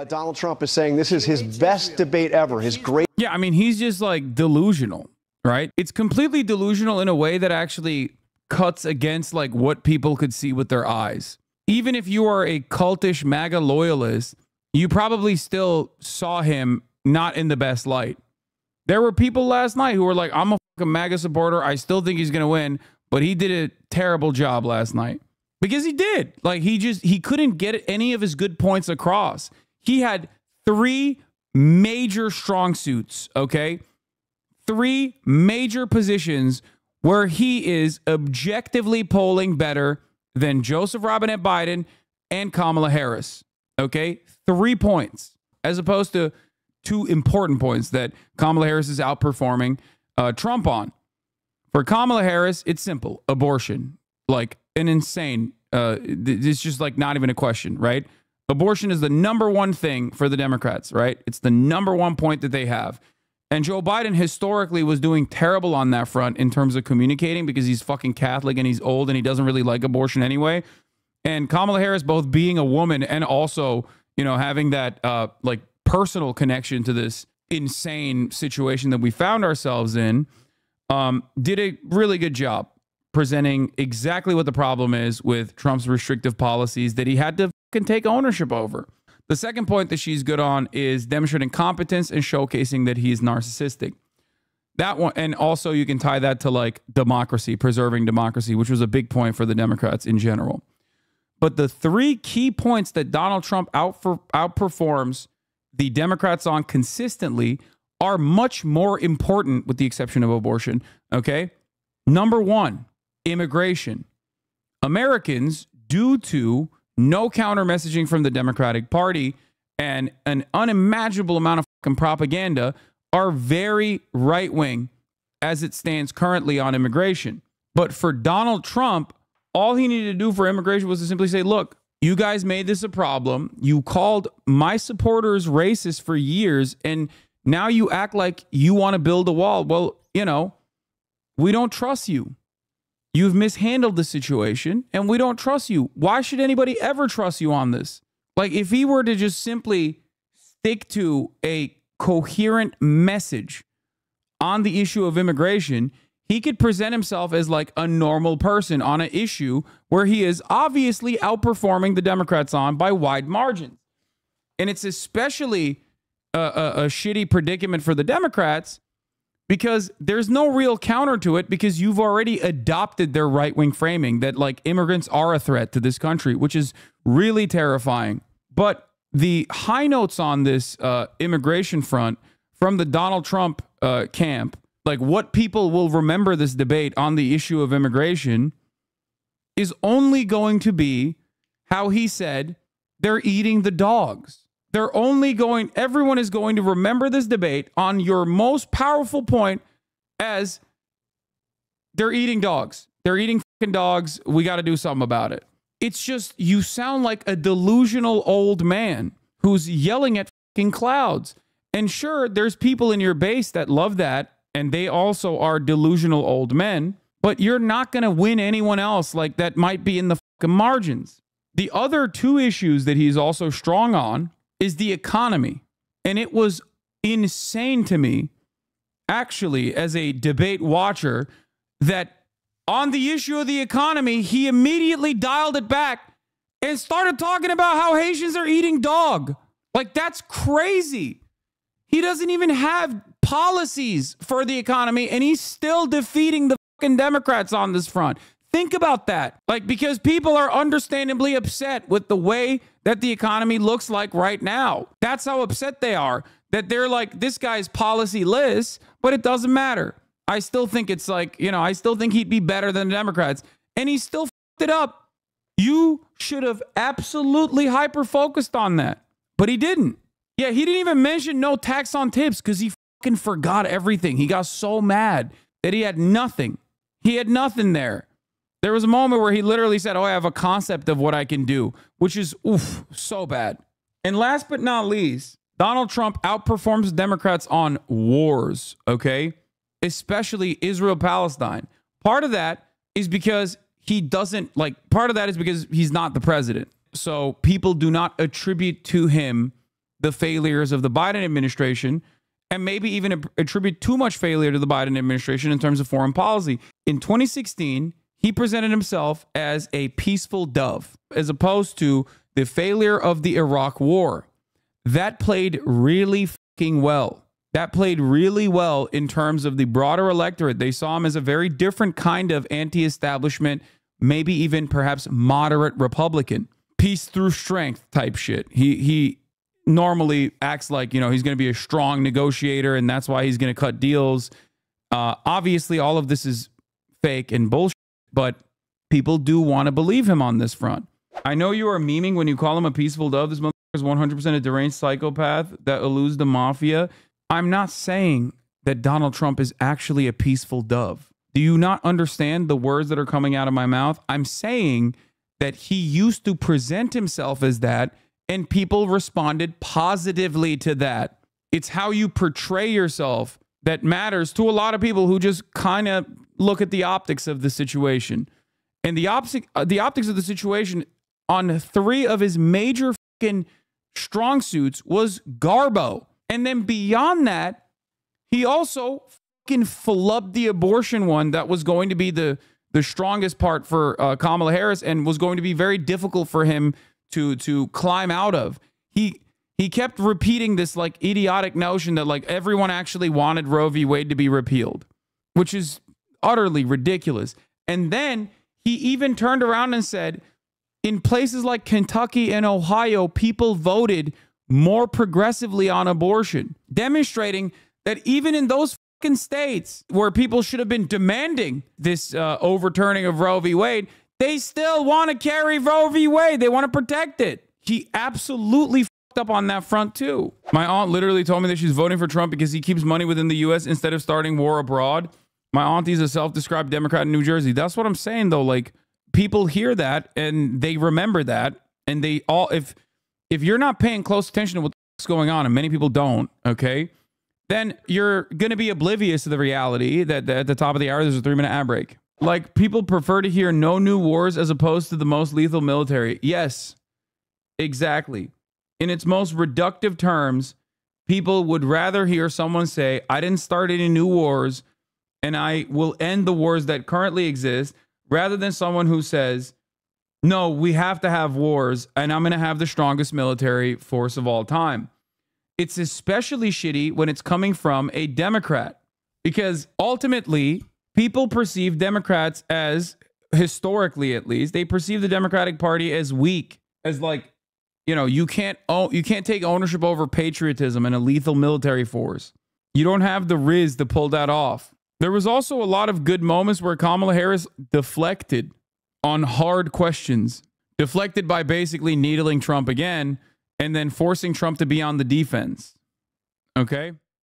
Donald Trump is saying this is his best debate ever, his great. Yeah, I mean, he's just like delusional, right? It's completely delusional in a way that actually cuts against like what people could see with their eyes. Even if you are a cultish MAGA loyalist, you probably still saw him not in the best light. There were people last night who were like, I'm a fucking MAGA supporter. I still think he's going to win, but he did a terrible job last night. Because he did. Like, he couldn't get any of his good points across. He had 3 major strong suits, okay? 3 major positions where he is objectively polling better than Joseph Robinette Biden and Kamala Harris, okay? 3 points, as opposed to 2 important points that Kamala Harris is outperforming Trump on. For Kamala Harris, it's simple. Abortion. Like, an insane, it's just like not even a question, right? Abortion is the #1 thing for the Democrats, right? It's the #1 point that they have. And Joe Biden historically was doing terrible on that front in terms of communicating because he's fucking Catholic and he's old and he doesn't really like abortion anyway. And Kamala Harris, both being a woman and also, you know, having that like personal connection to this insane situation that we found ourselves in, did a really good job presenting exactly what the problem is with Trump's restrictive policies that he had to fucking take ownership over. The second point that she's good on is demonstrating competence and showcasing that he's narcissistic. That one, and also you can tie that to like democracy, preserving democracy, which was a big point for the Democrats in general. But the 3 key points that Donald Trump outperforms the Democrats on consistently are much more important, with the exception of abortion, okay? #1, immigration. Americans, due to no counter messaging from the Democratic Party and an unimaginable amount of fucking propaganda, are very right-wing as it stands currently on immigration. But for Donald Trump, all he needed to do for immigration was to simply say, look, you guys made this a problem. You called my supporters racist for years, and now you act like you want to build a wall. Well, you know, we don't trust you. You've mishandled the situation, and we don't trust you. Why should anybody ever trust you on this? Like, if he were to just simply stick to a coherent message on the issue of immigration, he could present himself as like a normal person on an issue where he is obviously outperforming the Democrats on by wide margins. And it's especially a shitty predicament for the Democrats because there's no real counter to it, because you've already adopted their right-wing framing that like immigrants are a threat to this country, which is really terrifying. But the high notes on this immigration front from the Donald Trump camp, like what people will remember this debate on the issue of immigration, is only going to be how he said they're eating the dogs. Everyone is going to remember this debate on your most powerful point as they're eating dogs. They're eating fucking dogs. We got to do something about it. It's just, you sound like a delusional old man who's yelling at fucking clouds. And sure, there's people in your base that love that, and they also are delusional old men, but you're not going to win anyone else like that might be in the fucking margins. The other 2 issues that he's also strong on is the economy. And it was insane to me, actually, as a debate watcher, that on the issue of the economy, he immediately dialed it back and started talking about how Haitians are eating dog. Like, that's crazy. He doesn't even have policies for the economy, and he's still defeating the fucking Democrats on this front. Think about that. Like, because people are understandably upset with the way that the economy looks like right now. That's how upset they are. That they're like, this guy's policy-less, but it doesn't matter. I still think it's like, you know, I still think he'd be better than the Democrats. And he still fucked it up. You should have absolutely hyper-focused on that. But he didn't. Yeah, he didn't even mention no tax on tips because he fucking forgot everything. He got so mad that he had nothing. He had nothing there. There was a moment where he literally said, oh, I have a concept of what I can do, which is, oof, so bad. And last but not least, Donald Trump outperforms Democrats on wars, okay? Especially Israel-Palestine. Part of that is because he doesn't, like, part of that is because he's not the president. So people do not attribute to him the failures of the Biden administration and maybe even attribute too much failure to the Biden administration in terms of foreign policy. In 2016, he presented himself as a peaceful dove, as opposed to the failure of the Iraq War. That played really fucking well. That played really well in terms of the broader electorate. They saw him as a very different kind of anti-establishment, maybe even perhaps moderate Republican. Peace through strength type shit. He normally acts like, you know, he's going to be a strong negotiator and that's why he's going to cut deals. Obviously, all of this is fake and bullshit, but people do want to believe him on this front. I know you are memeing when you call him a peaceful dove. This motherfucker is 100% a deranged psychopath that eludes the mafia. I'm not saying that Donald Trump is actually a peaceful dove. Do you not understand the words that are coming out of my mouth? I'm saying that he used to present himself as that, and people responded positively to that. It's how you portray yourself that matters to a lot of people who just kind of look at the optics of the situation. And the optics of the situation on 3 of his major fucking strong suits was Garbo. And then beyond that, he also fucking flubbed the abortion one that was going to be the strongest part for Kamala Harris and was going to be very difficult for him to climb out of. He kept repeating this like idiotic notion that like everyone actually wanted Roe v. Wade to be repealed, which is utterly ridiculous. And then he even turned around and said, in places like Kentucky and Ohio, people voted more progressively on abortion, demonstrating that even in those fucking states where people should have been demanding this overturning of Roe v. Wade, they still want to carry Roe v. Wade. They want to protect it. He absolutely fucked up on that front too. My aunt literally told me that she's voting for Trump because he keeps money within the U.S. instead of starting war abroad. My auntie's a self-described Democrat in New Jersey. That's what I'm saying though. Like, people hear that and they remember that, and they all, if you're not paying close attention to what's going on, and many people don't, okay, then you're going to be oblivious to the reality that at the top of the hour, there's a 3-minute ad break. Like, people prefer to hear no new wars as opposed to the most lethal military. Yes, exactly. In its most reductive terms, people would rather hear someone say, I didn't start any new wars and I will end the wars that currently exist, rather than someone who says, no, we have to have wars and I'm going to have the strongest military force of all time. It's especially shitty when it's coming from a Democrat, because ultimately people perceive Democrats as, historically at least, they perceive the Democratic Party as weak, as like, you know, you can't take ownership over patriotism and a lethal military force. You don't have the riz to pull that off. There was also a lot of good moments where Kamala Harris deflected on hard questions, deflected by basically needling Trump again and then forcing Trump to be on the defense. Okay?